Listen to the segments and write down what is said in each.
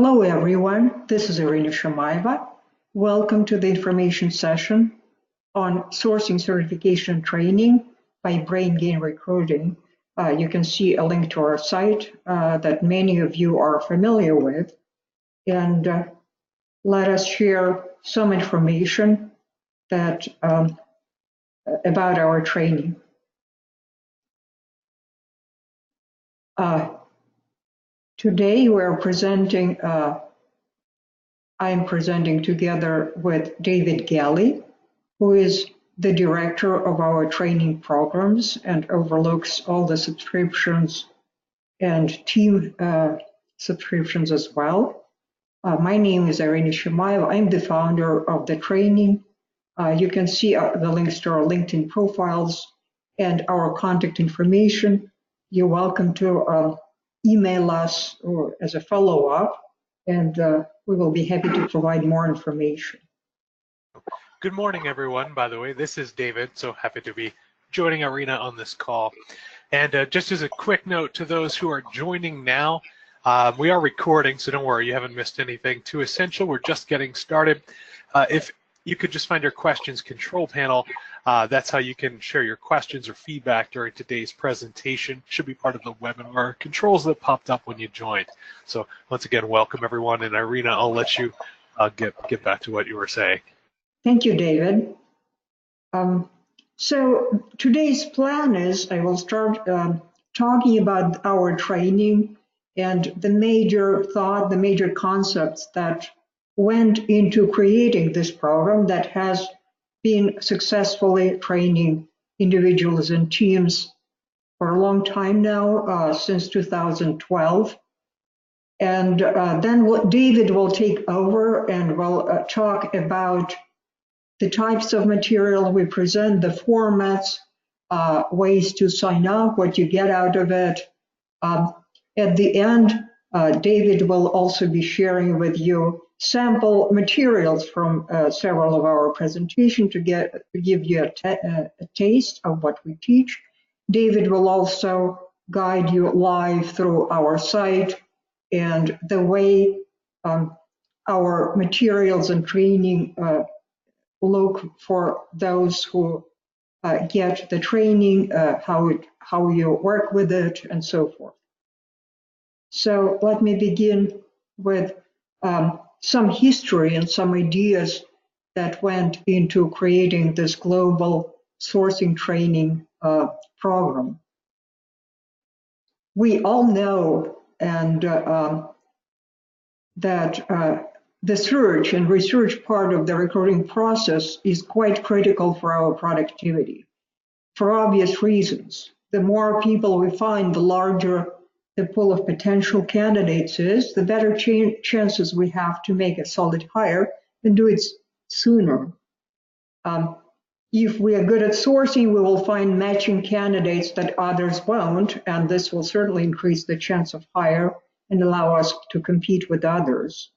Hello everyone, this is Enrich. Welcome to the information session on sourcing certification training by Brain Gain Recruiting. You can see a link to our site that many of you are familiar with, and let us share some information that about our training. Today we're presenting I'm presenting together with David Galley, who is the director of our training programs and overlooks all the subscriptions and team subscriptions as well. My name is Enrich. I'm the founder of the training. You can see the links to our LinkedIn profiles and our contact information. You're welcome to email us or as a follow-up, and we will be happy to provide more information. Good morning, everyone. By the way, this is David, so happy to be joining Arena on this call. And just as a quick note to those who are joining now, we are recording, so don't worry, you haven't missed anything too essential. We're just getting started. If you could just find your questions control panel, that's how you can share your questions or feedback during today's presentation. Should be part of the webinar controls that popped up when you joined. So once again, welcome everyone. And Irina, I'll let you get back to what you were saying. Thank you, David. So today's plan is I will start talking about our training and the major thought, the major concepts that went into creating this program that has been successfully training individuals and teams for a long time now, since 2012. And then David will take over and will talk about the types of material we present, the formats, ways to sign up, what you get out of it. At the end, David will also be sharing with you sample materials from several of our presentations to give you a taste of what we teach. David will also guide you live through our site and the way our materials and training look for those who get the training, how you work with it, and so forth. So let me begin with some history and some ideas that went into creating this global sourcing training program. We all know that the search and research part of the recruiting process is quite critical for our productivity, for obvious reasons. The more people we find, the larger the pool of potential candidates is, the better chances we have to make a solid hire and do it sooner. If we are good at sourcing, we will find matching candidates that others won't, and this will certainly increase the chance of hire and allow us to compete with others.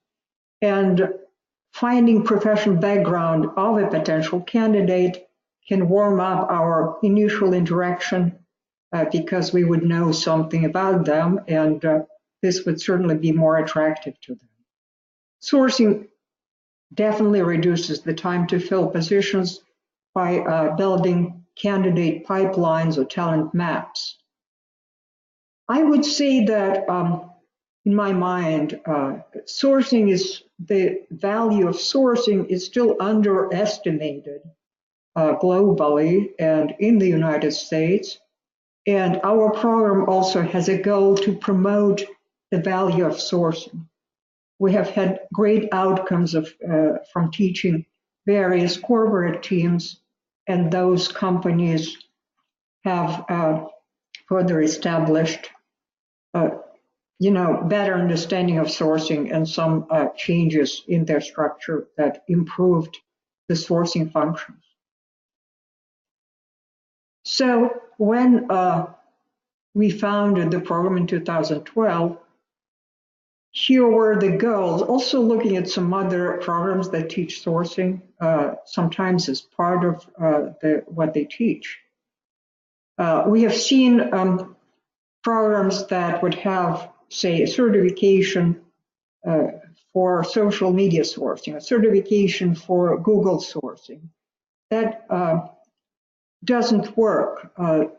And finding professional background of a potential candidate can warm up our initial interaction because we would know something about them, and this would certainly be more attractive to them. Sourcing definitely reduces the time to fill positions by building candidate pipelines or talent maps. I would say that in my mind, the value of sourcing is still underestimated globally and in the United States. And our program also has a goal to promote the value of sourcing. We have had great outcomes from teaching various corporate teams, and those companies have further established better understanding of sourcing and some changes in their structure that improved the sourcing functions. So when we founded the program in 2012, here were the goals, also looking at some other programs that teach sourcing, sometimes as part of what they teach. We have seen programs that would have, say, a certification for social media sourcing, a certification for Google sourcing. That doesn't work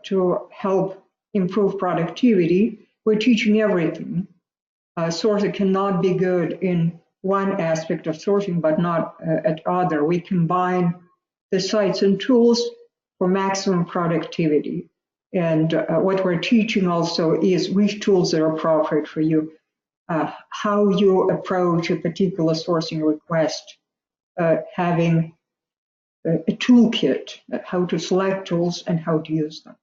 to help improve productivity. We're teaching everything. Sourcing cannot be good in one aspect of sourcing, but not at other. We combine the sites and tools for maximum productivity. And what we're teaching also is which tools are appropriate for you, how you approach a particular sourcing request, having a toolkit, how to select tools and how to use them.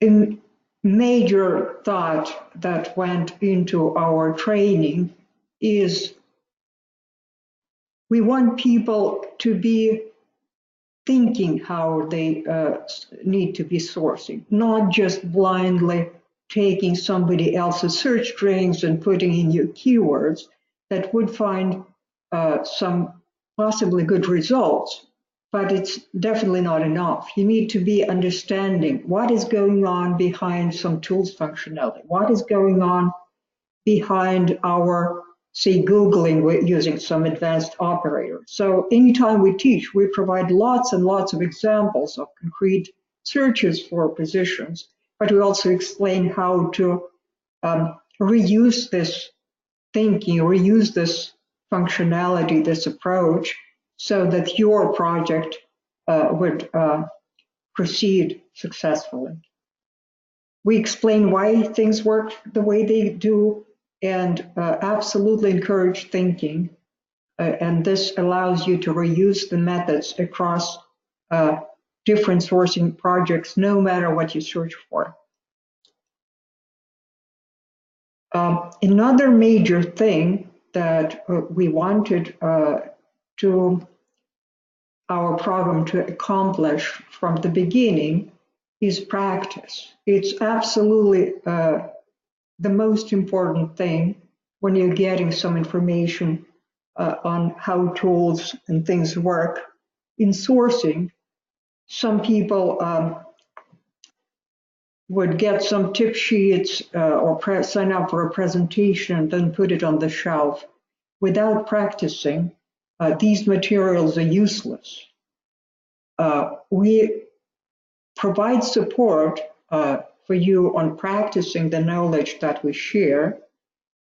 A major thought that went into our training is we want people to be thinking how they need to be sourcing, not just blindly taking somebody else's search strings and putting in your keywords that would find some possibly good results, but it's definitely not enough. You need to be understanding what is going on behind some tools functionality, what is going on behind our, say, Googling using some advanced operator. So anytime we teach, we provide lots and lots of examples of concrete searches for positions, but we also explain how to reuse this thinking, reuse this functionality, this approach, so that your project would proceed successfully. We explain why things work the way they do and absolutely encourage thinking. And this allows you to reuse the methods across different sourcing projects, no matter what you search for. Another major thing that we wanted to our program to accomplish from the beginning is practice. It's absolutely the most important thing when you're getting some information on how tools and things work. In sourcing, some people would get some tip sheets or sign up for a presentation and then put it on the shelf. Without practicing, these materials are useless. We provide support for you on practicing the knowledge that we share.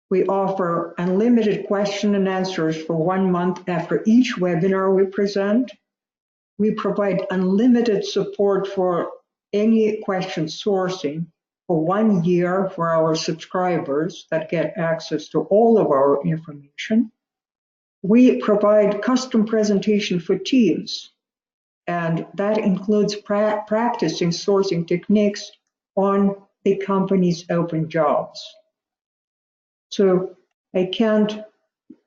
We offer unlimited question and answers for 1 month after each webinar we present. We provide unlimited support for any question sourcing for 1 year for our subscribers that get access to all of our information. We provide custom presentation for teams, and that includes practicing sourcing techniques on the company's open jobs. So we can't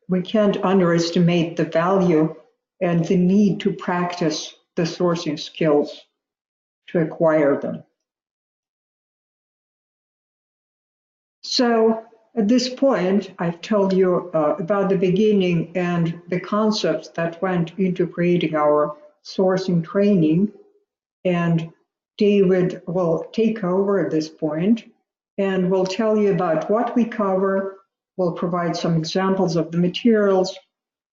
underestimate the value and the need to practice the sourcing skills to acquire them. So at this point, I've told you about the beginning and the concepts that went into creating our sourcing training, and David will take over at this point and will tell you about what we cover. We'll provide some examples of the materials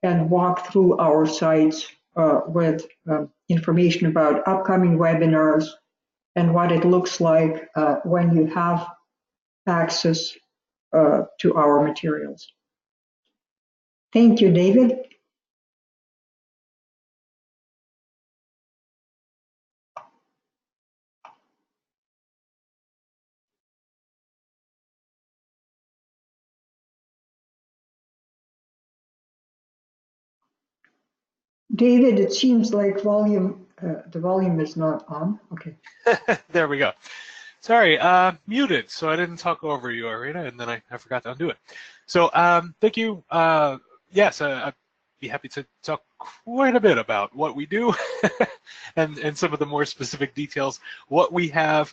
and walk through our sites with information about upcoming webinars and what it looks like when you have access to our materials. Thank you, David. David, it seems like the volume is not on. Okay. There we go. Sorry, muted, so I didn't talk over you, Irina, and then I forgot to undo it. So thank you. Yes, I'd be happy to talk quite a bit about what we do and some of the more specific details, what we have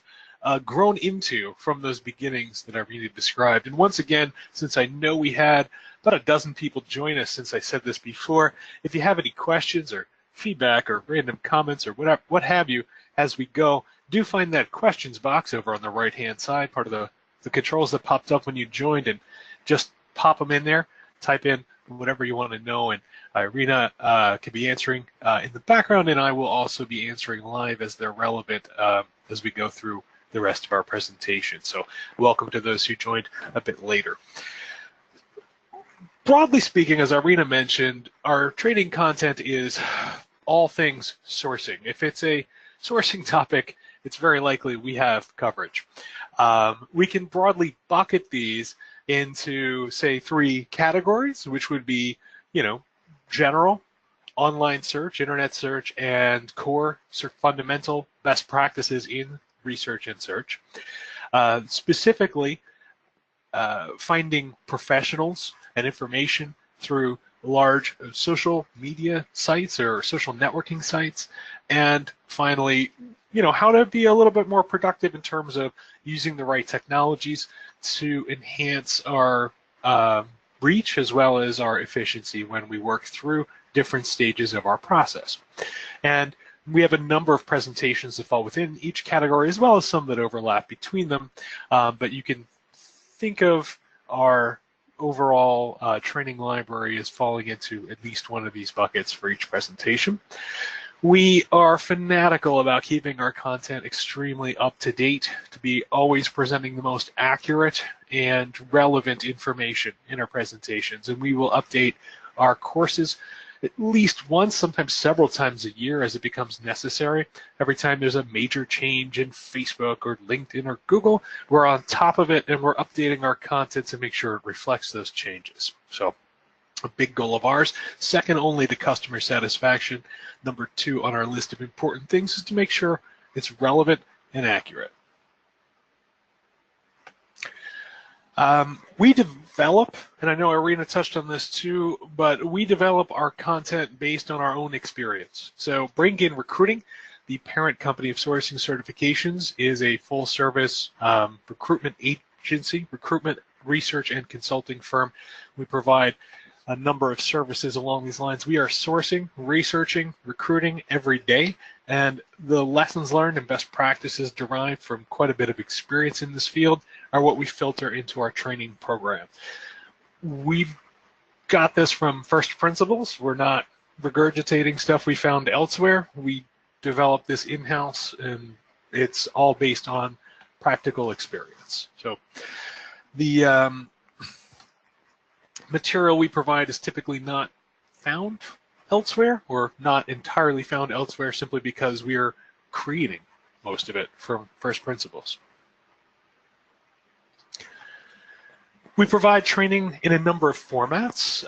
grown into from those beginnings that Irina described. And once again, since I know we had about a dozen people join us since I said this before, if you have any questions or feedback or random comments or what have you as we go, do find that questions box over on the right-hand side, part of the the controls that popped up when you joined and just pop them in there, type in whatever you want to know, and Irina can be answering in the background, and I will also be answering live as they're relevant as we go through the rest of our presentation. So welcome to those who joined a bit later. Broadly speaking, as Irina mentioned, our training content is all things sourcing. If it's a sourcing topic, it's very likely we have coverage. We can broadly bucket these into, say, 3 categories, which would be, general, online search, internet search, and core fundamental best practices in research and search. Specifically, finding professionals and information through large social media sites or social networking sites, and finally, how to be a little bit more productive in terms of using the right technologies to enhance our reach as well as our efficiency when we work through different stages of our process. And we have a number of presentations that fall within each category as well as some that overlap between them, but you can think of our overall training library as falling into at least one of these buckets for each presentation. We are fanatical about keeping our content extremely up to date to be always presenting the most accurate and relevant information in our presentations, and we will update our courses at least once, sometimes several times a year as it becomes necessary. Every time there's a major change in Facebook or LinkedIn or Google, we're on top of it and we're updating our content to make sure it reflects those changes. So a big goal of ours, second only to customer satisfaction. Number 2 on our list of important things is to make sure it's relevant and accurate. We develop, and I know Irina touched on this too, but we develop our content based on our own experience. So Brain Recruiting, the parent company of Sourcing Certifications, is a full-service recruitment agency, recruitment research and consulting firm. We provide a number of services along these lines. We are sourcing, researching, recruiting every day, and the lessons learned and best practices derived from quite a bit of experience in this field are what we filter into our training program. We've got this from first principles. We're not regurgitating stuff we found elsewhere. We developed this in-house, and it's all based on practical experience. So the material we provide is typically not found elsewhere or not entirely found elsewhere simply because we are creating most of it from first principles. We provide training in a number of formats.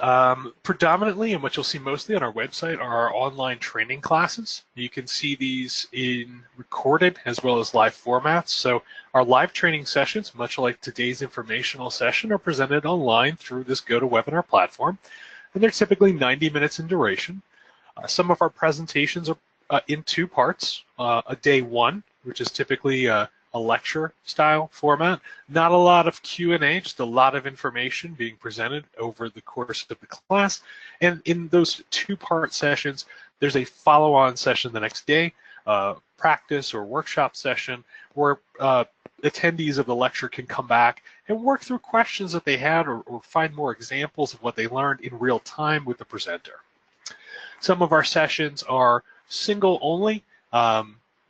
Predominantly, and what you'll see mostly on our website, are our online training classes. You can see these in recorded as well as live formats. So our live training sessions, much like today's informational session, are presented online through this GoToWebinar platform, and they're typically 90 minutes in duration. Some of our presentations are in 2 parts. A day 1, which is typically a lecture style format. Not a lot of Q&A, just a lot of information being presented over the course of the class. And in those 2-part sessions, there's a follow-on session the next day, practice or workshop session, where attendees of the lecture can come back and work through questions that they had or find more examples of what they learned in real time with the presenter. Some of our sessions are single only.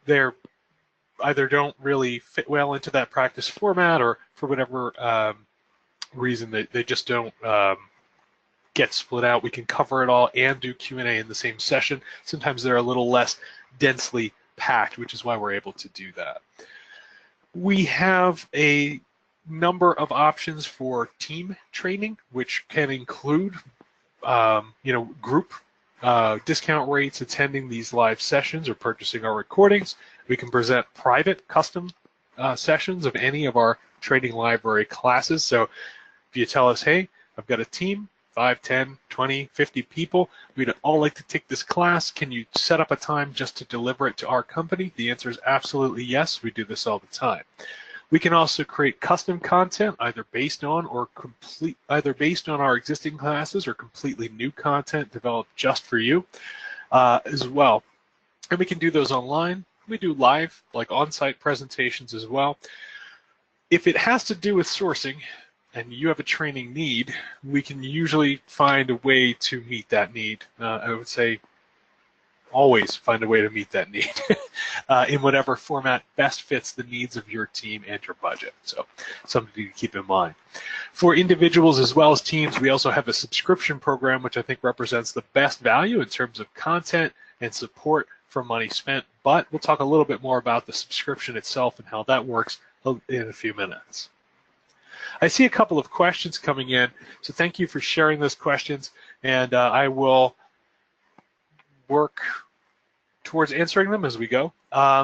They're either don't really fit well into that practice format, or for whatever reason they just don't get split out. We can cover it all and do Q&A in the same session. Sometimes they're a little less densely packed, which is why we're able to do that. We have a number of options for team training, which can include group discount rates attending these live sessions or purchasing our recordings. We can present private custom sessions of any of our training library classes. So if you tell us, hey, I've got a team, 5, 10, 20, 50 people, we'd all like to take this class. Can you set up a time just to deliver it to our company? The answer is absolutely yes. We do this all the time. We can also create custom content, either based on our existing classes or completely new content developed just for you as well. And we can do those online. We do live, like on-site presentations as well. If it has to do with sourcing and you have a training need, we can usually find a way to meet that need. I would say always find a way to meet that need in whatever format best fits the needs of your team and your budget. So something to keep in mind. For individuals as well as teams, we also have a subscription program, which I think represents the best value in terms of content and support for money spent. But we'll talk a little bit more about the subscription itself and how that works in a few minutes. I see a couple of questions coming in, so thank you for sharing those questions, and I will work towards answering them as we go.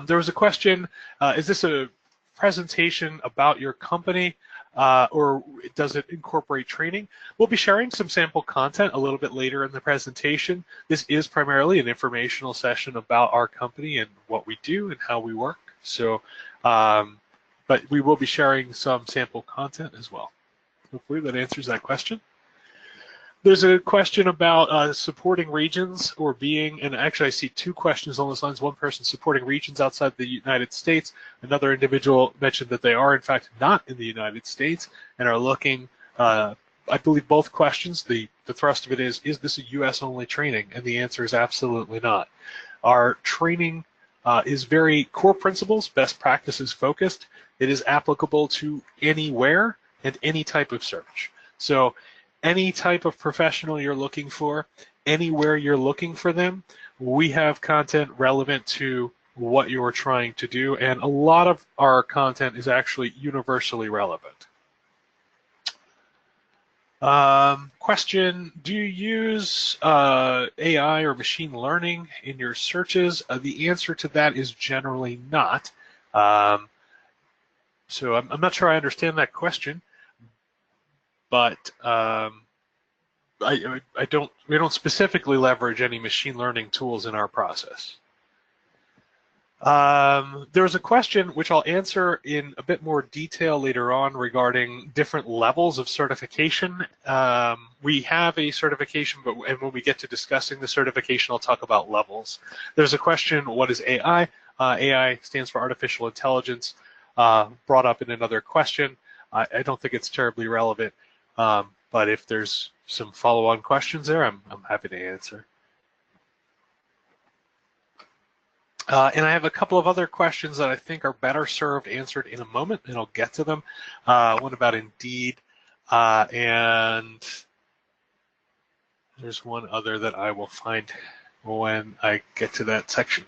There was a question, is this a presentation about your company or does it incorporate training? We'll be sharing some sample content a little bit later in the presentation. This is primarily an informational session about our company and what we do and how we work. So, but we will be sharing some sample content as well. Hopefully that answers that question. There's a question about supporting regions or being, and actually I see two questions on those lines. One person supporting regions outside the United States. Another individual mentioned that they are in fact not in the United States and are looking, I believe both questions, the thrust of it is this a US only training? And the answer is absolutely not. Our training is very core principles, best practices focused. It is applicable to anywhere and any type of search. So any type of professional you're looking for, anywhere you're looking for them, we have content relevant to what you're trying to do, and a lot of our content is actually universally relevant. Question, do you use AI or machine learning in your searches? The answer to that is generally not. So I'm not sure I understand that question. But we don't specifically leverage any machine learning tools in our process. There was a question which I'll answer in a bit more detail later on regarding different levels of certification. We have a certification, and when we get to discussing the certification, I'll talk about levels. There's a question, what is AI? AI stands for artificial intelligence, brought up in another question. I don't think it's terribly relevant. But if there's some follow-on questions there, I'm happy to answer. And I have a couple of other questions that I think are better served answered in a moment, and I'll get to them. One about Indeed, and there's one other that I will find when I get to that section.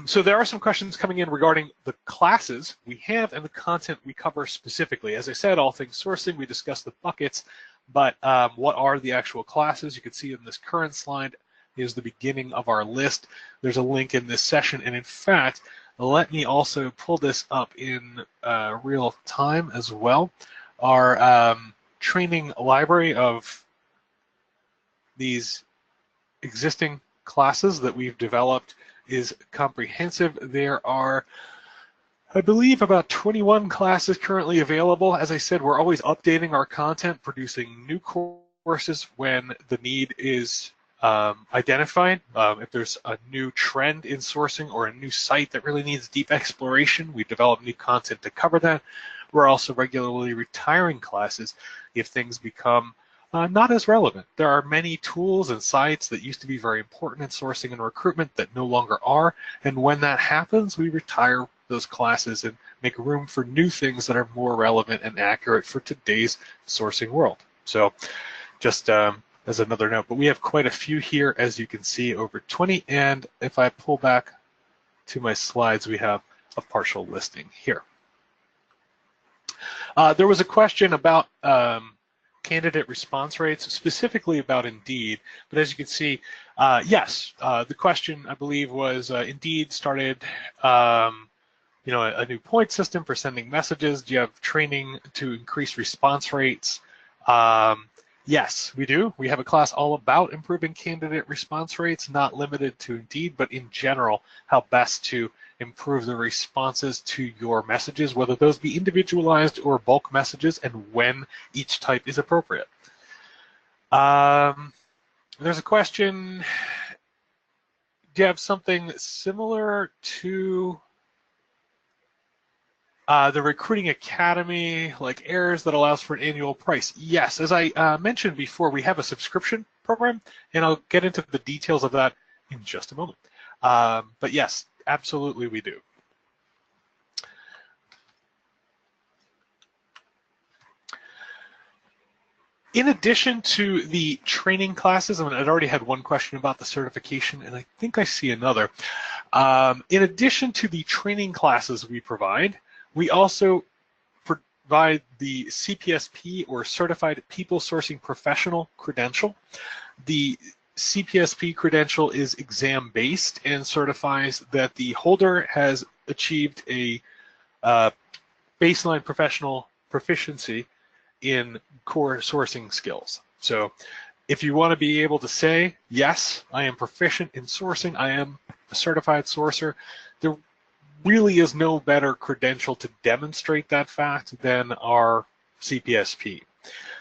So there are some questions coming in regarding the classes we have and the content we cover specifically. As I said, all things sourcing, we discussed the buckets, but what are the actual classes? You can see in this current slide is the beginning of our list. There's a link in this session, and in fact, let me also pull this up in real time as well. Our training library of these existing classes that we've developed is comprehensive. There are, I believe, about 21 classes currently available. As I said, we're always updating our content, producing new courses when the need is identified. If there's a new trend in sourcing or a new site that really needs deep exploration, we develop new content to cover that. We're also regularly retiring classes if things become not as relevant. There are many tools and sites that used to be very important in sourcing and recruitment that no longer are, and when that happens, we retire those classes and make room for new things that are more relevant and accurate for today's sourcing world. So just as another note, but we have quite a few here, as you can see, over 20, and if I pull back to my slides, we have a partial listing here. There was a question about candidate response rates, specifically about Indeed, but as you can see, yes, the question, I believe, was Indeed started a new point system for sending messages. Do you have training to increase response rates? Yes, we do. We have a class all about improving candidate response rates, not limited to Indeed, but in general, how best to improve the responses to your messages, whether those be individualized or bulk messages, and when each type is appropriate. There's a question, do you have something similar to The Recruiting Academy, like errors that allows for an annual price. Yes, as I mentioned before, we have a subscription program, and I'll get into the details of that in just a moment. But yes, absolutely we do. In addition to the training classes, and I'd already had one question about the certification, and I think I see another. In addition to the training classes we provide, we also provide the CPSP, or Certified People Sourcing Professional credential. The CPSP credential is exam-based and certifies that the holder has achieved a baseline professional proficiency in core sourcing skills. So if you want to be able to say, yes, I am proficient in sourcing, I am a certified sourcer, there really is no better credential to demonstrate that fact than our CPSP.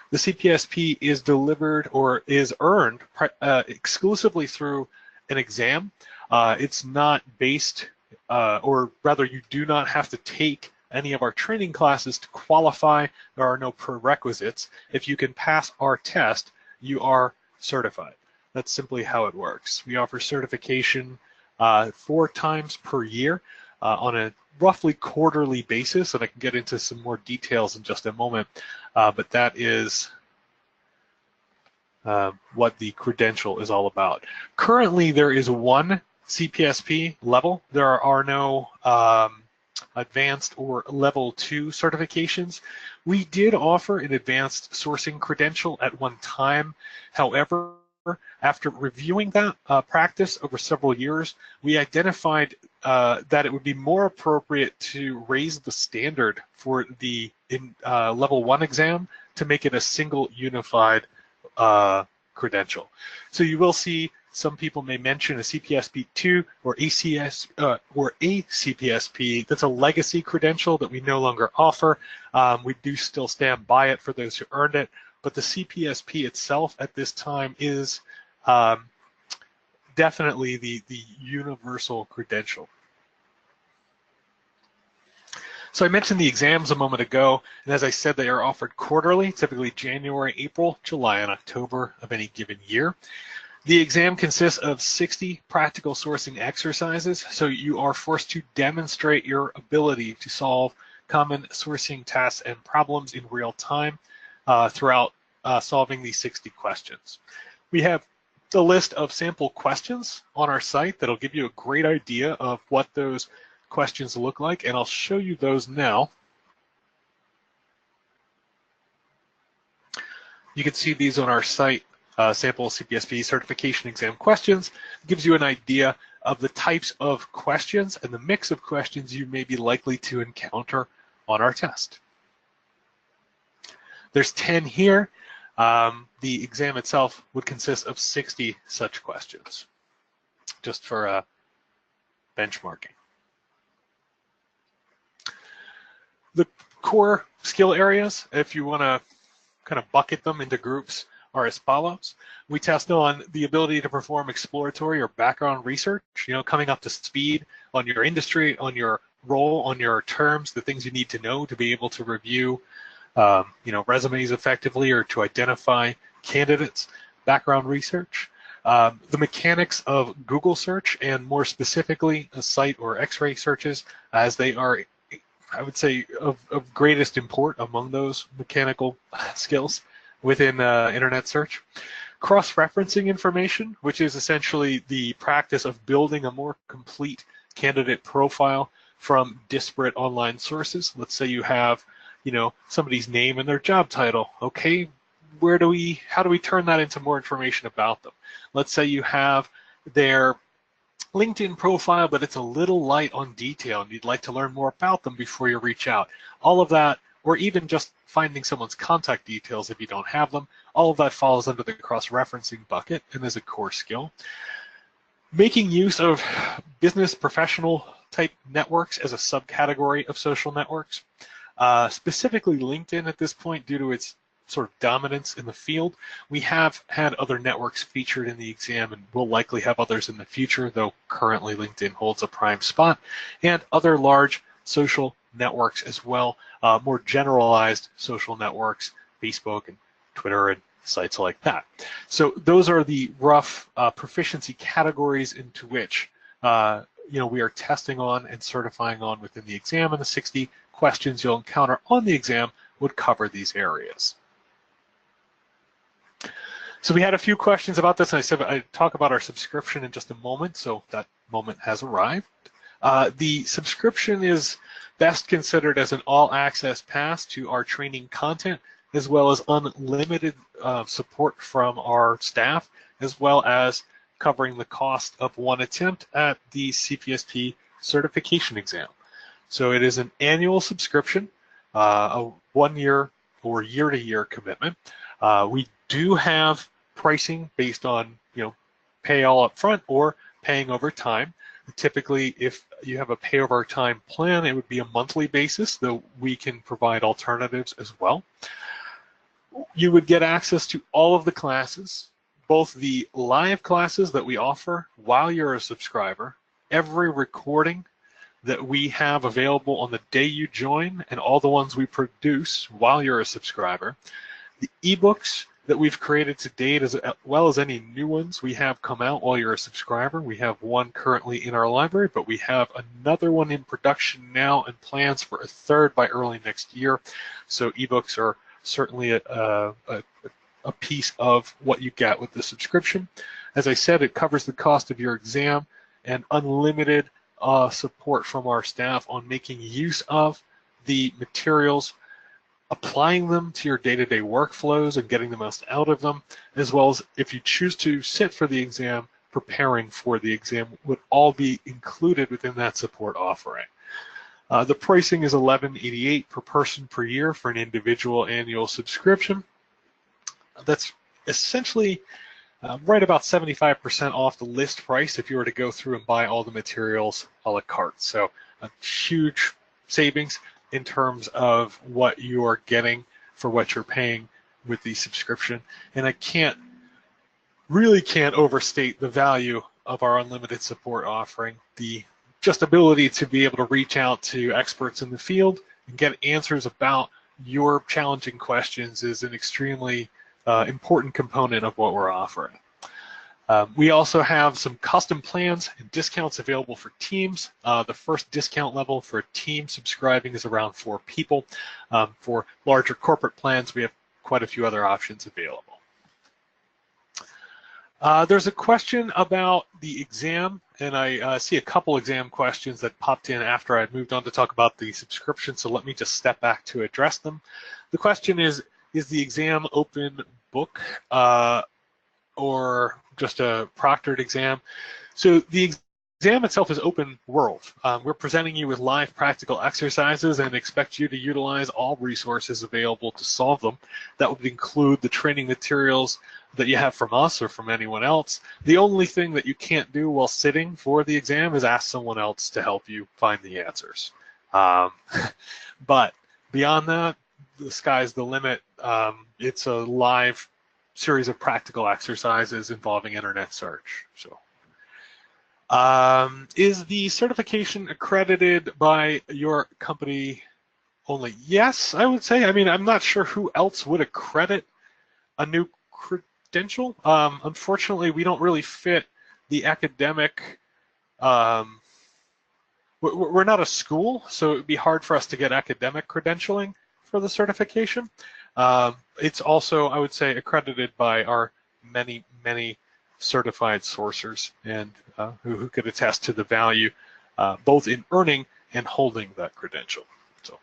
The CPSP is delivered or is earned exclusively through an exam. It's not based, or rather you do not have to take any of our training classes to qualify. There are no prerequisites. If you can pass our test, you are certified. That's simply how it works. We offer certification 4 times per year on a roughly quarterly basis, and I can get into some more details in just a moment, but that is what the credential is all about. Currently, there is one CPSP level. There are no advanced or level 2 certifications. We did offer an advanced sourcing credential at one time. However, after reviewing that practice over several years, we identified that it would be more appropriate to raise the standard for the level 1 exam to make it a single unified credential. So you will see some people may mention a CPSP 2 or ACS or a CPSP. That's a legacy credential that we no longer offer. We do still stand by it for those who earned it, but the CPSP itself at this time is definitely the universal credential. So I mentioned the exams a moment ago, and as I said, they are offered quarterly, typically January, April, July, and October of any given year. The exam consists of 60 practical sourcing exercises, so you are forced to demonstrate your ability to solve common sourcing tasks and problems in real time throughout solving these 60 questions. We have a list of sample questions on our site that'll give you a great idea of what those questions look like, and I'll show you those now. You can see these on our site. Sample CPSP certification exam questions. It gives you an idea of the types of questions and the mix of questions you may be likely to encounter on our test. There's 10 here. The exam itself would consist of 60 such questions, just for benchmarking. The core skill areas, if you want to kind of bucket them into groups, are as follows. We test on the ability to perform exploratory or background research, coming up to speed on your industry, on your role, on your terms, the things you need to know to be able to review resumes effectively or to identify candidates. Background research, the mechanics of Google search, and more specifically site or X-ray searches, as they are, I would say, of greatest import among those mechanical skills within internet search. Cross-referencing information, which is essentially the practice of building a more complete candidate profile from disparate online sources. Let's say you have, somebody's name and their job title. Okay, how do we turn that into more information about them? Let's say you have their LinkedIn profile, but it's a little light on detail and you'd like to learn more about them before you reach out. All of that, or even just finding someone's contact details if you don't have them, all of that falls under the cross-referencing bucket and is a core skill. Making use of business professional type networks as a subcategory of social networks, specifically LinkedIn at this point due to its sort of dominance in the field. We have had other networks featured in the exam and will likely have others in the future, though currently LinkedIn holds a prime spot, and other large social networks as well, more generalized social networks, Facebook and Twitter and sites like that. So those are the rough proficiency categories into which we are testing on and certifying on within the exam, and the 60 questions you'll encounter on the exam would cover these areas. So we had a few questions about this, and I said I'd talk about our subscription in just a moment, so that moment has arrived. The subscription is best considered as an all-access pass to our training content, as well as unlimited support from our staff, as well as covering the cost of one attempt at the CPSP certification exam. So it is an annual subscription, a 1 year or year-to-year commitment. We do have pricing based on pay all up front or paying over time. Typically, if you have a pay over time plan, it would be a monthly basis, though we can provide alternatives as well. You would get access to all of the classes, both the live classes that we offer while you're a subscriber, every recording that we have available on the day you join, and all the ones we produce while you're a subscriber, the ebooks that we've created to date, as well as any new ones we have come out while you're a subscriber. We have one currently in our library, but we have another one in production now and plans for a third by early next year. So ebooks are certainly a piece of what you get with the subscription. As I said, it covers the cost of your exam and unlimited support from our staff on making use of the materials, applying them to your day-to-day workflows and getting the most out of them, as well as if you choose to sit for the exam, preparing for the exam would all be included within that support offering. The pricing is $11.88 per person per year for an individual annual subscription. That's essentially right about 75% off the list price if you were to go through and buy all the materials a la carte. So a huge savings in terms of what you are getting for what you're paying with the subscription. And I really can't overstate the value of our unlimited support offering. The just ability to be able to reach out to experts in the field and get answers about your challenging questions is an extremely important component of what we're offering. We also have some custom plans and discounts available for teams. The first discount level for a team subscribing is around 4 people. For larger corporate plans, we have quite a few other options available. There's a question about the exam, and I see a couple exam questions that popped in after I moved on to talk about the subscription, so let me just step back to address them. The question is the exam open book or just a proctored exam? So the exam itself is open world. We're presenting you with live practical exercises and expect you to utilize all resources available to solve them. That would include the training materials that you have from us or from anyone else. The only thing that you can't do while sitting for the exam is ask someone else to help you find the answers. But beyond that, the sky's the limit. It's a live series of practical exercises involving internet search. So, is the certification accredited by your company only? Yes, I would say. I mean, I'm not sure who else would accredit a new credential. Unfortunately, we don't really fit the academic. We're not a school, so it would be hard for us to get academic credentialing for the certification. It's also, I would say, accredited by our many, many certified sourcers and who could attest to the value both in earning and holding that credential. So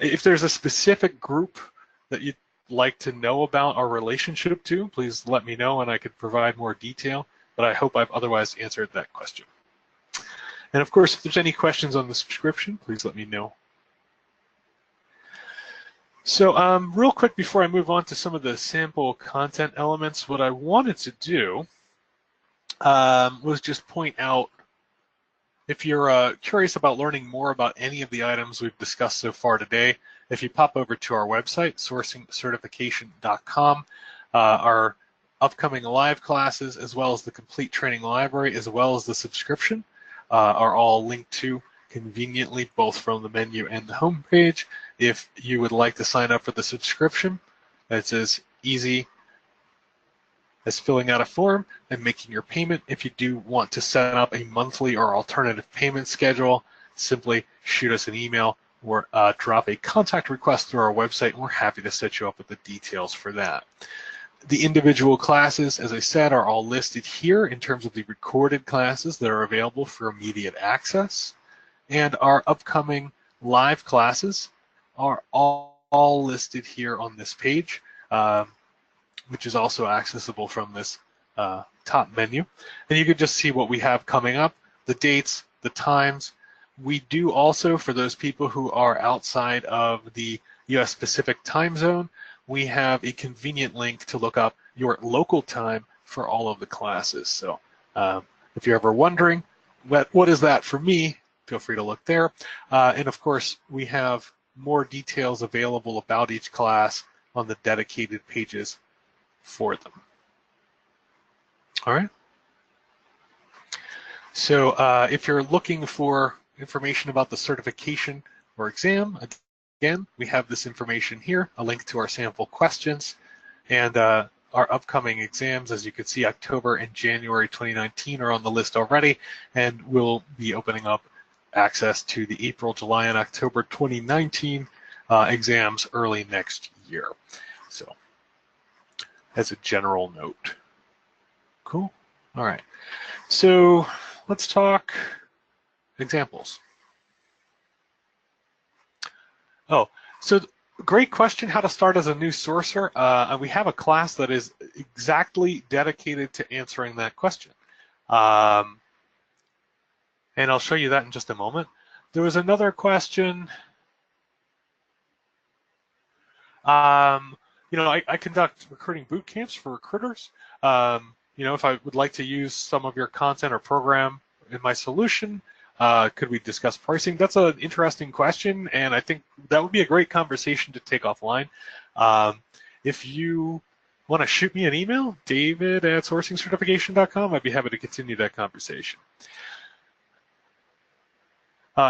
if there's a specific group that you'd like to know about our relationship to, please let me know and I could provide more detail, but I hope I've otherwise answered that question. And of course, if there's any questions on the subscription, please let me know. So real quick before I move on to some of the sample content elements, what I wanted to do was just point out, if you're curious about learning more about any of the items we've discussed so far today, if you pop over to our website, sourcingcertification.com, our upcoming live classes, as well as the complete training library, as well as the subscription, are all linked to. conveniently both from the menu and the home page. If you would like to sign up for the subscription, it's as easy as filling out a form and making your payment. If you do want to set up a monthly or alternative payment schedule, simply shoot us an email or drop a contact request through our website, and we're happy to set you up with the details for that. The individual classes, as I said, are all listed here in terms of the recorded classes that are available for immediate access. And our upcoming live classes are all listed here on this page, which is also accessible from this top menu. And you can just see what we have coming up, the dates, the times. We do also, for those people who are outside of the US Pacific time zone, we have a convenient link to look up your local time for all of the classes. So if you're ever wondering, what is that for me, feel free to look there. And of course, we have more details available about each class on the dedicated pages for them. All right. So if you're looking for information about the certification or exam, again, we have this information here, a link to our sample questions, and our upcoming exams. As you can see, October and January 2019 are on the list already, and we'll be opening up access to the April, July, and October 2019 exams early next year. So as a general note. Cool. All right. So let's talk examples. Oh, so great question, how to start as a new sourcer. And we have a class that is exactly dedicated to answering that question. And I'll show you that in just a moment. There was another question. You know, I conduct recruiting boot camps for recruiters. You know, if I would like to use some of your content or program in my solution, could we discuss pricing? That's an interesting question, and I think that would be a great conversation to take offline. If you want to shoot me an email, david@sourcingcertification.com, I'd be happy to continue that conversation.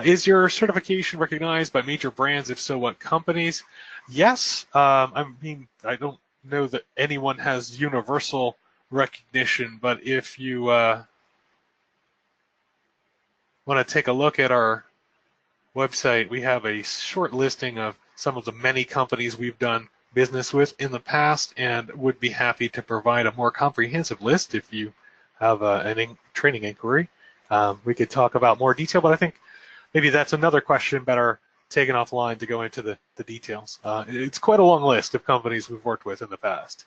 Is your certification recognized by major brands? If so, what companies? Yes. I mean, I don't know that anyone has universal recognition, but if you want to take a look at our website, we have a short listing of some of the many companies we've done business with in the past, and would be happy to provide a more comprehensive list if you have a training inquiry. We could talk about more detail, but I think maybe that's another question better taken offline to go into the details. It's quite a long list of companies we've worked with in the past.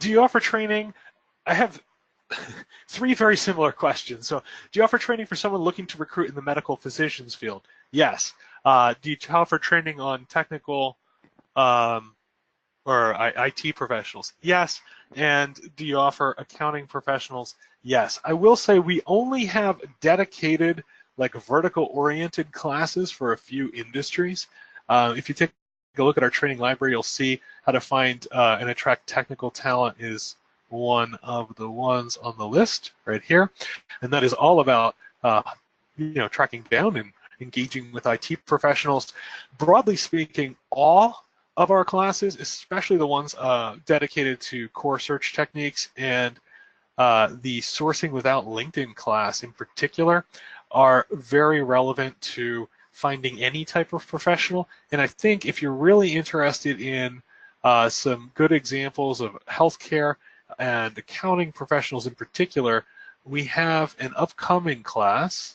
Do you offer training? I have three very similar questions. So, do you offer training for someone looking to recruit in the medical physicians field? Yes. Do you offer training on technical or IT professionals? Yes. And do you offer accounting professionals? Yes. I will say we only have dedicated, like, vertical-oriented classes for a few industries. If you take a look at our training library, you'll see how to find and attract technical talent is one of the ones on the list right here, and that is all about you know, tracking down and engaging with IT professionals. Broadly speaking, all of our classes, especially the ones dedicated to core search techniques and the sourcing without LinkedIn class in particular, are very relevant to finding any type of professional. And I think if you're really interested in some good examples of healthcare and accounting professionals in particular, we have an upcoming class,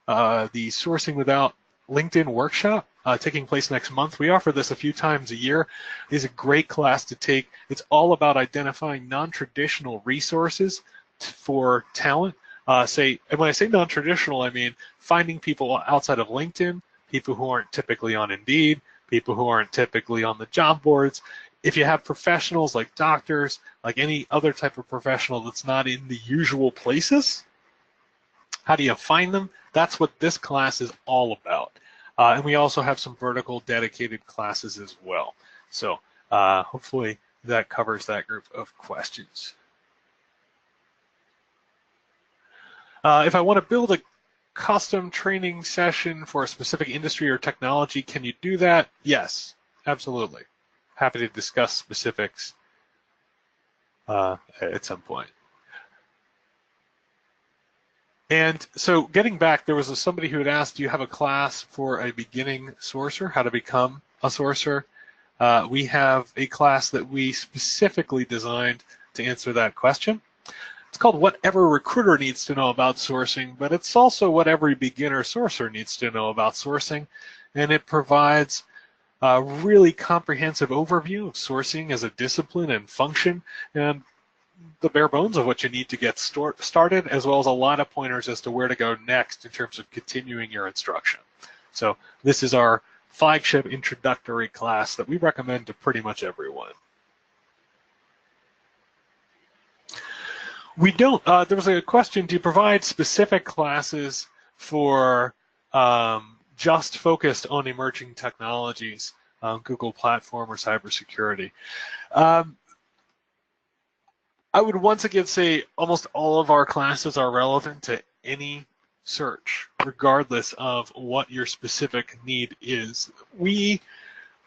the Sourcing Without LinkedIn workshop, taking place next month. We offer this a few times a year. It is a great class to take. It's all about identifying non-traditional resources for talent. And when I say non-traditional, I mean finding people outside of LinkedIn, people who aren't typically on Indeed, people who aren't typically on the job boards. If you have professionals like doctors, like any other type of professional that's not in the usual places, how do you find them? That's what this class is all about. And we also have some vertical dedicated classes as well. So hopefully that covers that group of questions. If I want to build a custom training session for a specific industry or technology, can you do that? Yes, absolutely. Happy to discuss specifics at some point. And so getting back, there was somebody who had asked, do you have a class for a beginning sourcer, how to become a sourcer? We have a class that we specifically designed to answer that question. It's called What Every Recruiter Needs to Know About Sourcing, but it's also what every beginner sourcer needs to know about sourcing, and it provides a really comprehensive overview of sourcing as a discipline and function, and the bare bones of what you need to get started, as well as a lot of pointers as to where to go next in terms of continuing your instruction. So this is our flagship introductory class that we recommend to pretty much everyone. We don't, there was a question, do you provide specific classes for just focused on emerging technologies, Google platform or cybersecurity? I would once again say almost all of our classes are relevant to any search, regardless of what your specific need is. We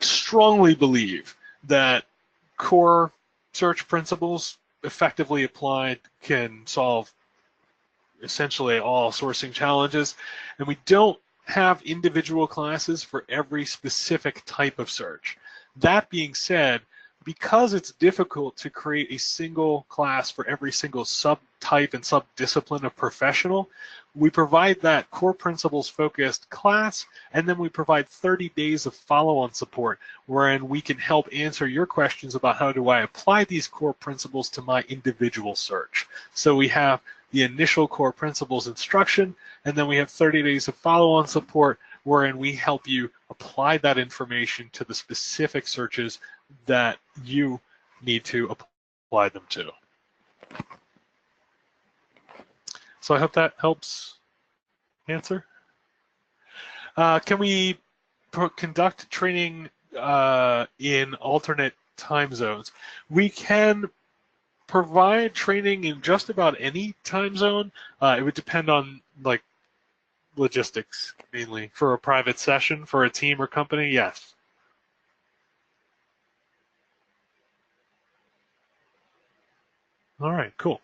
strongly believe that core search principles effectively applied can solve essentially all sourcing challenges, and we don't have individual classes for every specific type of search. That being said, because it's difficult to create a single class for every single subtype and subdiscipline of professional, we provide that core principles focused class, and then we provide 30 days of follow-on support wherein we can help answer your questions about how do I apply these core principles to my individual search. So we have the initial core principles instruction, and then we have 30 days of follow-on support wherein we help you apply that information to the specific searches that you need to apply them to. So I hope that helps answer. Can we conduct training in alternate time zones? We can provide training in just about any time zone. It would depend on like logistics mainly. For a private session, for a team or company, yes. All right, cool.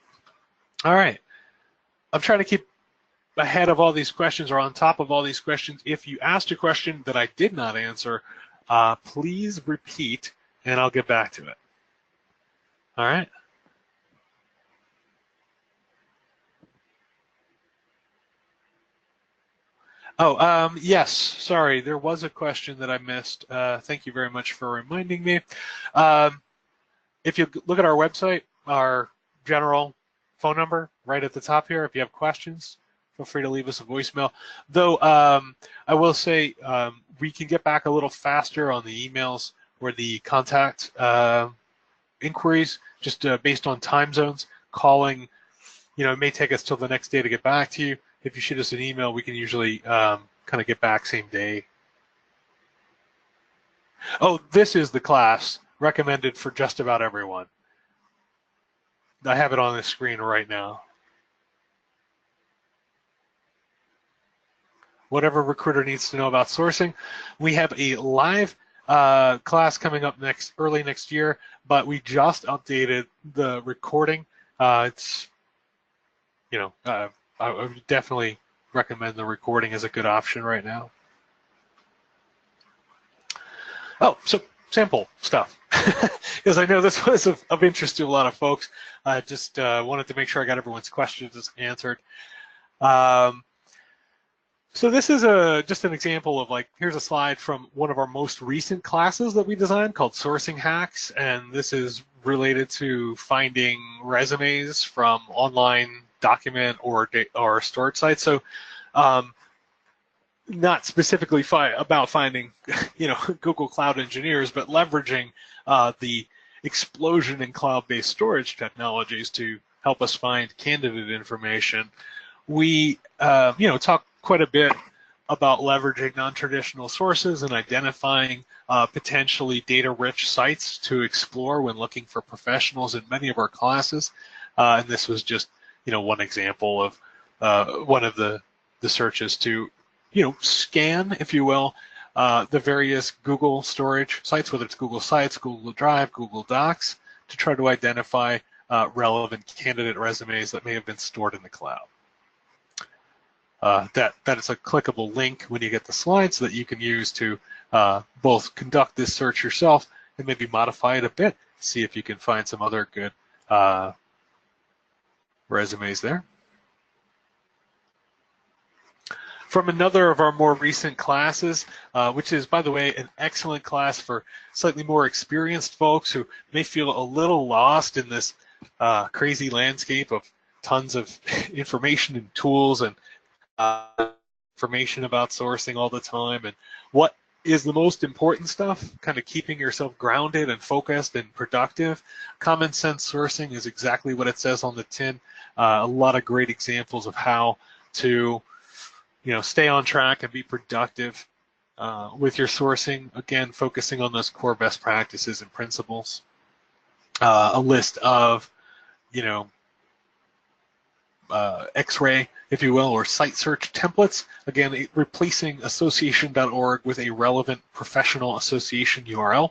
All right, I'm trying to keep ahead of all these questions or on top of all these questions. If you asked a question that I did not answer, please repeat and I'll get back to it. All right. Oh, yes, sorry, there was a question that I missed. Thank you very much for reminding me. If you look at our website, our general phone number right at the top here, if you have questions, feel free to leave us a voicemail. Though I will say we can get back a little faster on the emails or the contact inquiries, just based on time zones. Calling, you know, it may take us till the next day to get back to you. If you shoot us an email, we can usually kind of get back same day. Oh, this is the class recommended for just about everyone. I have it on the screen right now. Whatever recruiter needs to know about sourcing. We have a live class coming up early next year, but we just updated the recording. It's, you know, I would definitely recommend the recording as a good option right now. Oh, so sample stuff, because I know this was of interest to a lot of folks. I just wanted to make sure I got everyone's questions answered. So this is just an example of, like, here's a slide from one of our most recent classes that we designed called Sourcing Hacks, and this is related to finding resumes from online document or storage sites. So not specifically about finding, you know, Google Cloud engineers, but leveraging the explosion in cloud-based storage technologies to help us find candidate information. We, you know, talk quite a bit about leveraging non-traditional sources and identifying potentially data-rich sites to explore when looking for professionals in many of our classes. And this was just, one example of one of the searches to, scan, if you will, the various Google storage sites, whether it's Google Sites, Google Drive, Google Docs, to try to identify relevant candidate resumes that may have been stored in the cloud. That is a clickable link when you get the slides that you can use to both conduct this search yourself and maybe modify it a bit, see if you can find some other good resumes there. From another of our more recent classes, which is, by the way, an excellent class for slightly more experienced folks who may feel a little lost in this crazy landscape of tons of information and tools and information about sourcing all the time, and what is the most important stuff, kind of keeping yourself grounded and focused and productive. Common sense sourcing is exactly what it says on the tin. A lot of great examples of how to stay on track and be productive with your sourcing. Again, focusing on those core best practices and principles. A list of, X-ray, if you will, or site search templates. Again, replacing association.org with a relevant professional association URL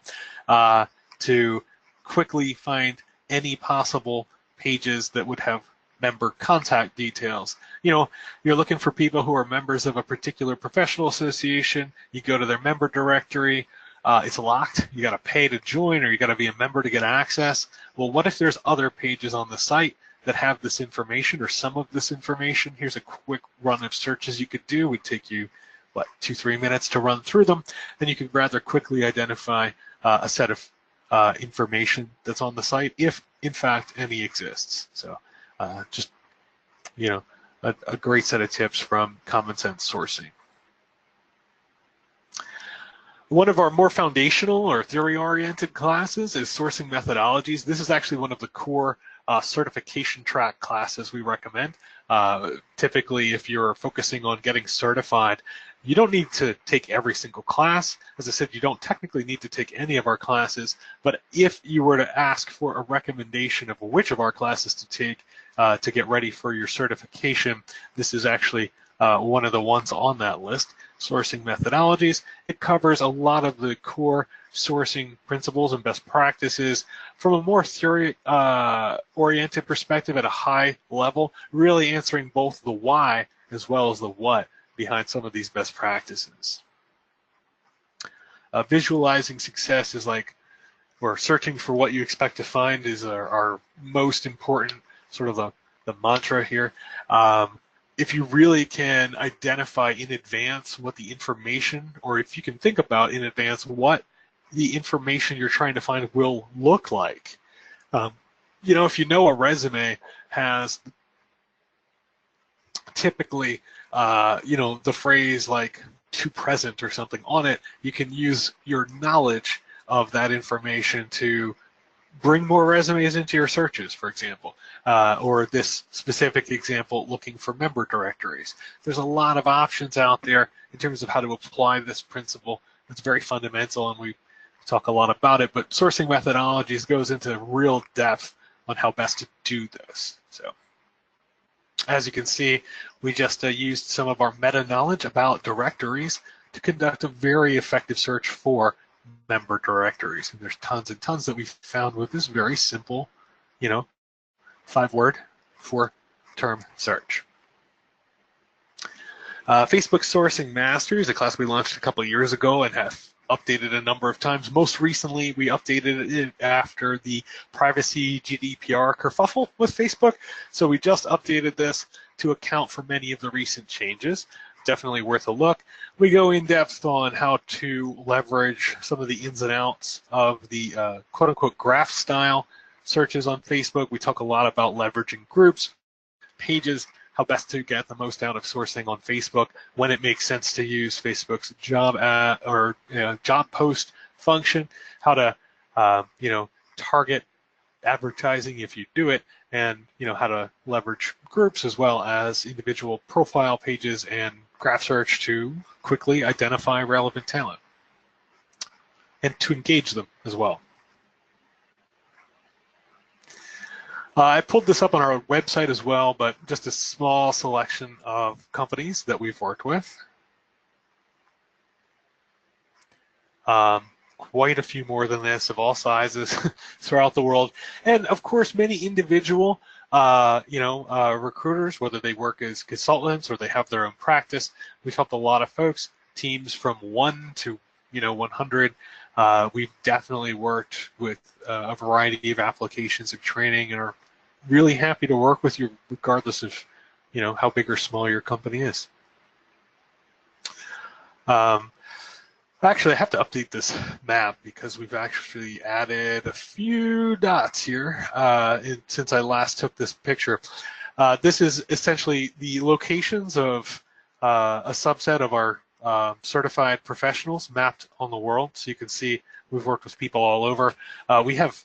to quickly find any possible pages that would have member contact details. You're looking for people who are members of a particular professional association. You go to their member directory. It's locked. You got to pay to join, or you got to be a member to get access. Well, what if there's other pages on the site that have this information or some of this information? Here's a quick run of searches you could do. Would take you, 2-3 minutes to run through them. Then you could rather quickly identify a set of information that's on the site, if in fact any exists. So just, a great set of tips from Common Sense Sourcing. One of our more foundational or theory-oriented classes is Sourcing Methodologies. This is actually one of the core certification track classes we recommend. Typically, if you're focusing on getting certified, you don't need to take every single class. As I said, you don't technically need to take any of our classes, but if you were to ask for a recommendation of which of our classes to take to get ready for your certification, this is actually one of the ones on that list. Sourcing Methodologies. It covers a lot of the core sourcing principles and best practices from a more theory-oriented perspective at a high level, really answering both the why as well as the what behind some of these best practices. Visualizing success is or searching for what you expect to find is our most important sort of the mantra here. If you really can identify in advance what the information, or if you can think about in advance what the information you're trying to find will look like. If you know a resume has typically, the phrase like to present or something on it, you can use your knowledge of that information to bring more resumes into your searches, for example, or this specific example, looking for member directories. There's a lot of options out there in terms of how to apply this principle. It's very fundamental, and we talk a lot about it, but Sourcing Methodologies goes into real depth on how best to do this. So, as you can see, we just used some of our meta knowledge about directories to conduct a very effective search for member directories. And there's tons and tons that we've found with this very simple, 5-word, 4-term search. Facebook Sourcing Masters, a class we launched a couple of years ago and have updated a number of times. Most recently, we updated it after the privacy GDPR kerfuffle with Facebook. So we just updated this to account for many of the recent changes. Definitely worth a look. We go in depth on how to leverage some of the ins and outs of the quote-unquote graph style searches on Facebook. We talk a lot about leveraging groups, pages, how best to get the most out of sourcing on Facebook, when it makes sense to use Facebook's job job post function, how to target advertising if you do it, and how to leverage groups as well as individual profile pages and graph search to quickly identify relevant talent and to engage them as well. I pulled this up on our website as well, but just a small selection of companies that we've worked with. Quite a few more than this of all sizes throughout the world. And of course, many individual recruiters, whether they work as consultants or they have their own practice. We've helped a lot of folks, teams from 1 to 100. We've definitely worked with a variety of applications and training, and are really happy to work with you regardless of how big or small your company is. Actually, I have to update this map because we've actually added a few dots here since I last took this picture. This is essentially the locations of a subset of our certified professionals mapped on the world. So you can see we've worked with people all over. We have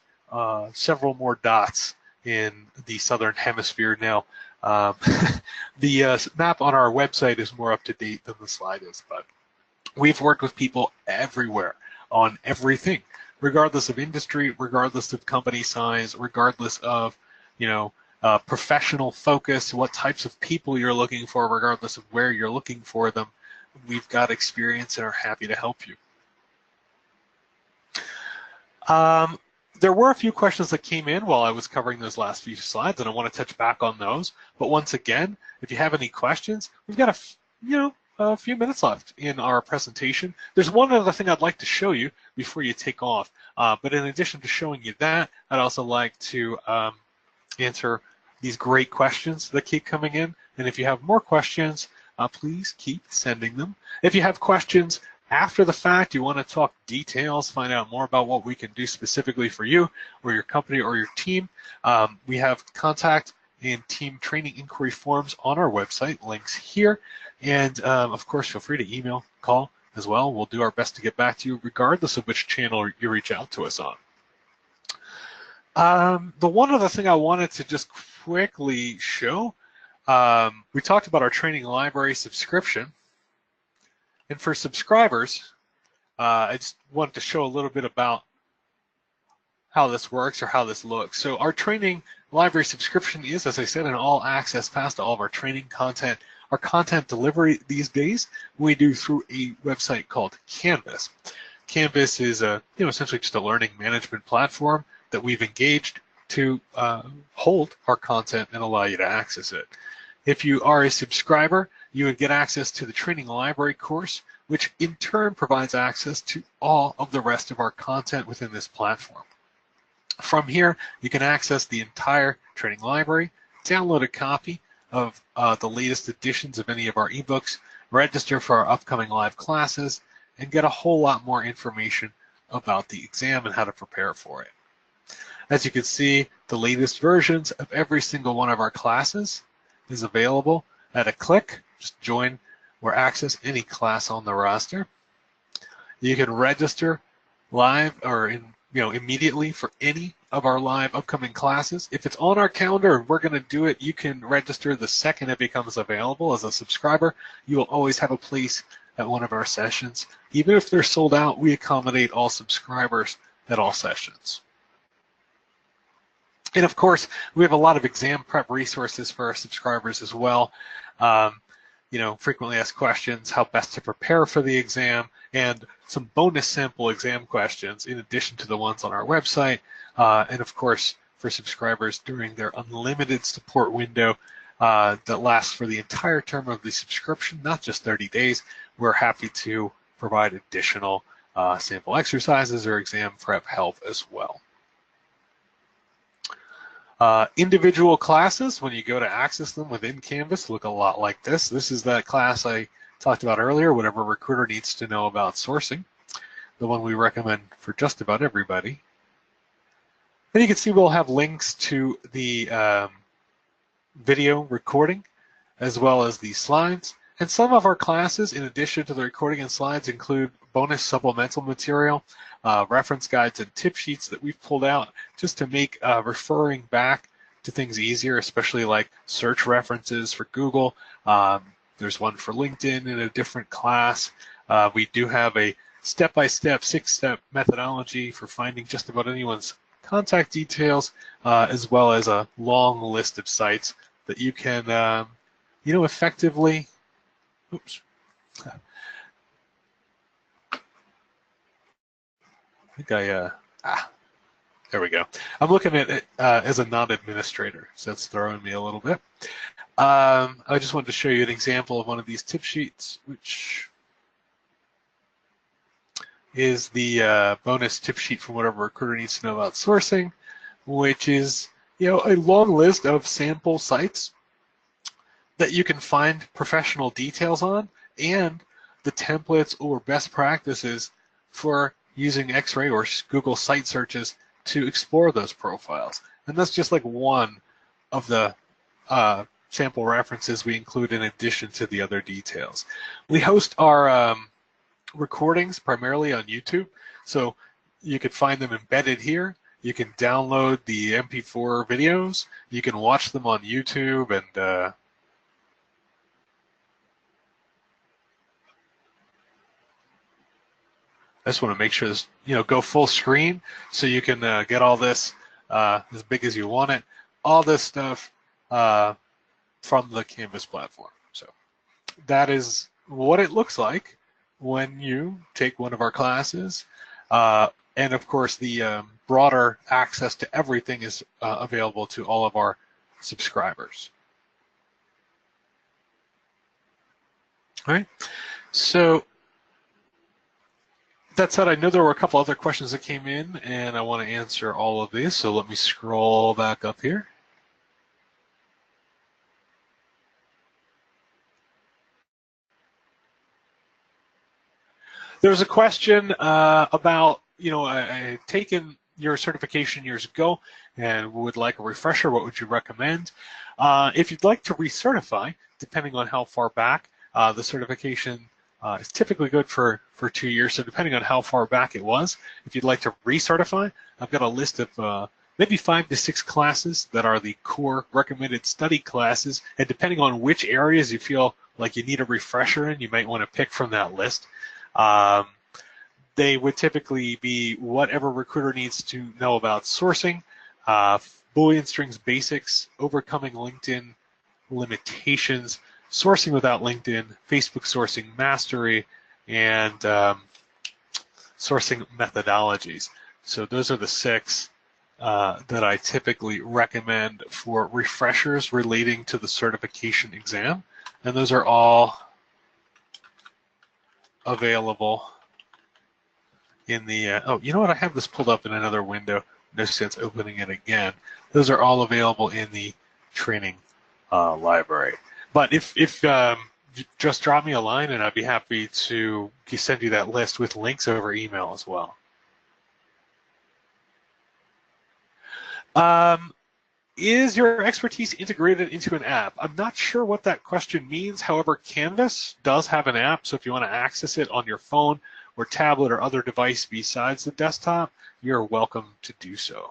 several more dots in the southern hemisphere now. The map on our website is more up to date than the slide is, but we've worked with people everywhere on everything, regardless of industry, regardless of company size, regardless of, professional focus, what types of people you're looking for, regardless of where you're looking for them. We've got experience and are happy to help you. There were a few questions that came in while I was covering those last few slides, and I want to touch back on those. But once again, if you have any questions, we've got a few minutes left in our presentation. There's one other thing I'd like to show you before you take off. But in addition to showing you that, I'd also like to answer these great questions that keep coming in. And if you have more questions, please keep sending them. If you have questions after the fact, you want to talk details, find out more about what we can do specifically for you or your company or your team, we have contact and team training inquiry forms on our website, links here. And of course, feel free to email, call as well. We'll do our best to get back to you regardless of which channel you reach out to us on. The one other thing I wanted to just quickly show, we talked about our training library subscription. And for subscribers, I just wanted to show a little bit about how this works or how this looks. So our training library subscription is, as I said, an all-access pass to all of our training content. Our content delivery these days we do through a website called Canvas. Canvas is essentially just a learning management platform that we've engaged to hold our content and allow you to access it. If you are a subscriber, you would get access to the training library course, which in turn provides access to all of the rest of our content within this platform. From here, you can access the entire training library, download a copy of the latest editions of any of our ebooks, register for our upcoming live classes, and get a whole lot more information about the exam and how to prepare for it. As you can see, the latest versions of every single one of our classes is available at a click. Just join or access any class on the roster. You can register live or immediately for any of our live upcoming classes. If it's on our calendar and we're going to do it, you can register the second it becomes available. As a subscriber, you will always have a place at one of our sessions. Even if they're sold out, we accommodate all subscribers at all sessions. And of course, we have a lot of exam prep resources for our subscribers as well. Frequently asked questions, how best to prepare for the exam, and some bonus sample exam questions in addition to the ones on our website. And of course, for subscribers during their unlimited support window that lasts for the entire term of the subscription, not just 30 days, we're happy to provide additional sample exercises or exam prep help as well. Individual classes, when you go to access them within Canvas, look a lot like this. This is that class I talked about earlier, whatever recruiter needs to know about sourcing, the one we recommend for just about everybody. And you can see we'll have links to the video recording as well as the slides. And some of our classes, in addition to the recording and slides, include bonus supplemental material, reference guides and tip sheets that we've pulled out just to make referring back to things easier, especially like search references for Google, There's one for LinkedIn in a different class. We do have a step-by-step, 6-step methodology for finding just about anyone's contact details, as well as a long list of sites that you can, effectively. Oops. I think there we go. I'm looking at it as a non-administrator, so that's throwing me a little bit. I just wanted to show you an example of one of these tip sheets, which is the bonus tip sheet from whatever recruiter needs to know about sourcing, which is a long list of sample sites that you can find professional details on, and the templates or best practices for using X-ray or Google site searches to explore those profiles. And that's just like one of the sample references we include in addition to the other details. We host our recordings primarily on YouTube, so you can find them embedded here. You can download the MP4 videos. You can watch them on YouTube, and I just want to make sure this, go full screen so you can get all this as big as you want it. All this stuff from the Canvas platform. So that is what it looks like when you take one of our classes. And of course, the broader access to everything is available to all of our subscribers. All right. So that said, I know there were a couple other questions that came in, and I want to answer all of these. So let me scroll back up here. There was a question about, I had taken your certification years ago and would like a refresher. What would you recommend? If you'd like to recertify, depending on how far back, the certification is typically good for 2 years. So depending on how far back it was, if you'd like to recertify, I've got a list of maybe 5 to 6 classes that are the core recommended study classes. And depending on which areas you feel like you need a refresher in, you might want to pick from that list. They would typically be whatever recruiter needs to know about sourcing, Boolean strings basics, overcoming LinkedIn limitations, sourcing without LinkedIn, Facebook sourcing mastery, and sourcing methodologies. So those are the 6 that I typically recommend for refreshers relating to the certification exam. And those are all available in the, oh, you know what? I have this pulled up in another window. No sense opening it again. Those are all available in the training library. But if just drop me a line and I'd be happy to send you that list with links over email as well. Is your expertise integrated into an app? I'm not sure what that question means. However, Canvas does have an app, so if you want to access it on your phone or tablet or other device besides the desktop, you're welcome to do so.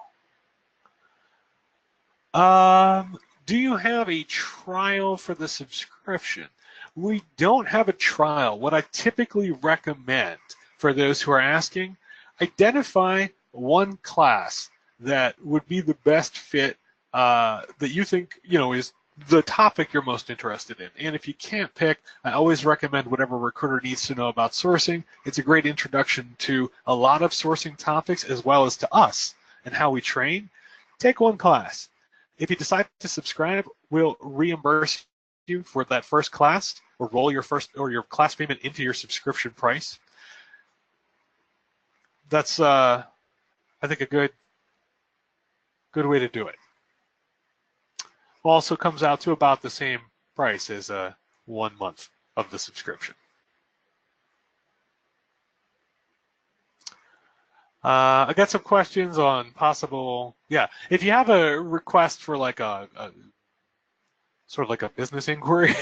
Do you have a trial for the subscription? We don't have a trial. What I typically recommend for those who are asking, identify one class that would be the best fit that you think is the topic you're most interested in. And if you can't pick, I always recommend whatever recruiter needs to know about sourcing. It's a great introduction to a lot of sourcing topics as well as to us and how we train. Take one class. If you decide to subscribe, we'll reimburse you for that first class or roll your class payment into your subscription price. That's I think a good way to do it. Also comes out to about the same price as 1 month of the subscription. I got some questions on possible, if you have a request for like a sort of like a business inquiry,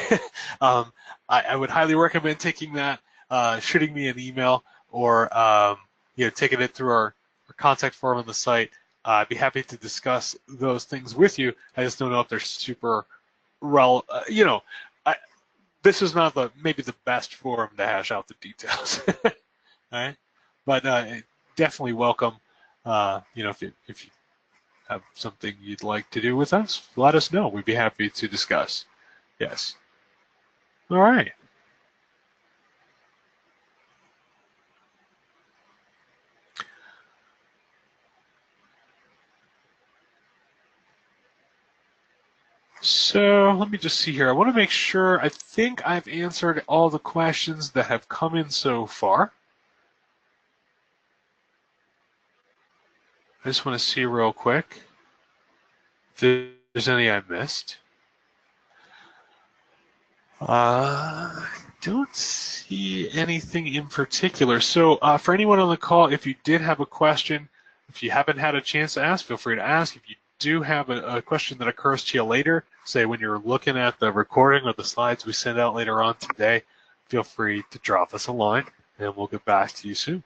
I would highly recommend taking that, shooting me an email, or taking it through our contact form on the site. I'd be happy to discuss those things with you. I just don't know if they're super this is not maybe the best forum to hash out the details. All right, but definitely welcome. If you have something you'd like to do with us, let us know. We'd be happy to discuss. Yes. All right. So let me just see here. I want to make sure, I think I've answered all the questions that have come in so far. I just want to see real quick if there's any I missed. I don't see anything in particular. So for anyone on the call, if you did have a question, if you haven't had a chance to ask, feel free to ask. If you do have a question that occurs to you later, say when you're looking at the recording or the slides we send out later on today, feel free to drop us a line and we'll get back to you soon.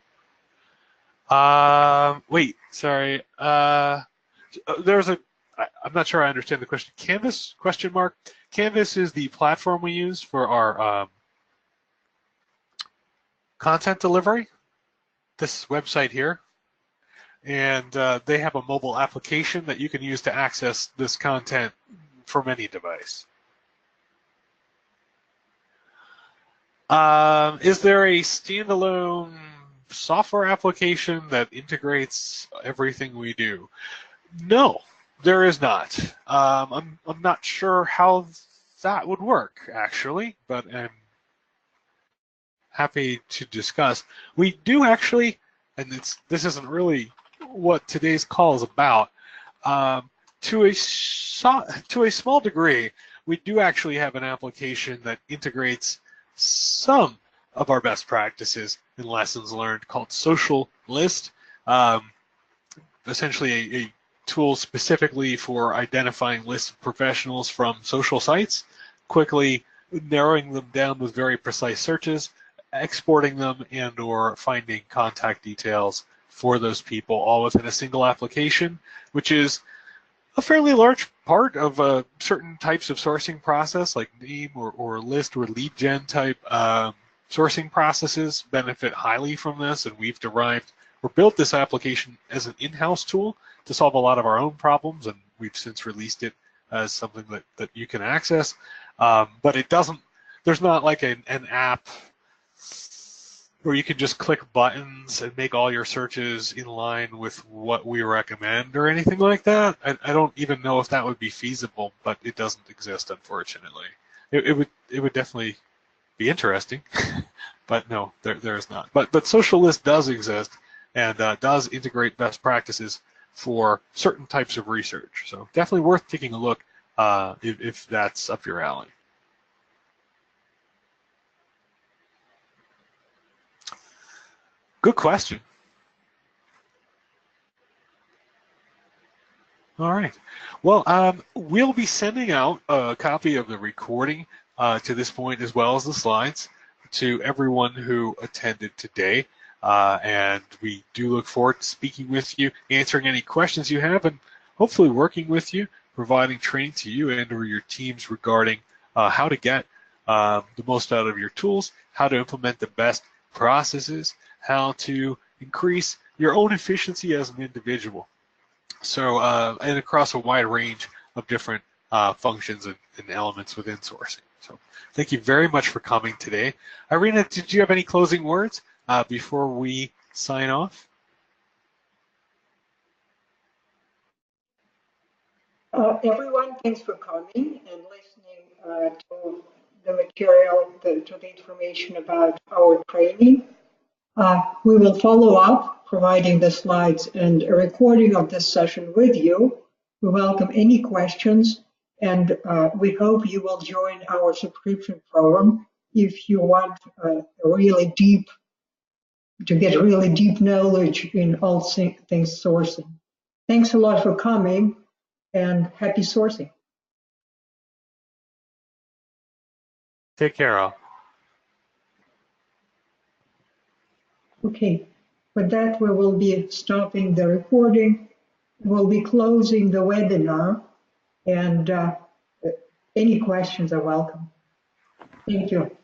Wait, sorry. There's I'm not sure I understand the question. Canvas, question mark? Canvas is the platform we use for our content delivery, this website here. And they have a mobile application that you can use to access this content from any device. Is there a standalone software application that integrates everything we do? No, there is not. I'm not sure how that would work, actually, but I'm happy to discuss. We do actually, and this isn't really what today's call is about. To a small degree, we do actually have an application that integrates some of our best practices and lessons learned called Social List. Essentially a tool specifically for identifying lists of professionals from social sites, quickly narrowing them down with very precise searches, exporting them, and or finding contact details for those people all within a single application, which is a fairly large part of certain types of sourcing process, like name or list or lead gen type sourcing processes benefit highly from this, and we've derived or built this application as an in-house tool to solve a lot of our own problems, and we've since released it as something that you can access. But it doesn't, there's not like an app where you can just click buttons and make all your searches in line with what we recommend or anything like that. I don't even know if that would be feasible, but it doesn't exist, unfortunately. It would definitely be interesting, but no, there is not. But Social List does exist and does integrate best practices for certain types of research. So definitely worth taking a look if that's up your alley. Good question. All right. Well, we'll be sending out a copy of the recording to this point, as well as the slides, to everyone who attended today. And we do look forward to speaking with you, answering any questions you have, and hopefully working with you, providing training to you and or your teams regarding how to get the most out of your tools, how to implement the best processes, how to increase your own efficiency as an individual. So, and across a wide range of different functions and elements within sourcing. So thank you very much for coming today. Irina, did you have any closing words before we sign off? Everyone, thanks for coming and listening to the material, to the information about our training. We will follow up, providing the slides and a recording of this session with you. We welcome any questions, and we hope you will join our subscription program if you want to get really deep knowledge in all things sourcing. Thanks a lot for coming, and happy sourcing. Take care, all. Okay, with that, we will be stopping the recording. We'll be closing the webinar, and any questions are welcome. Thank you.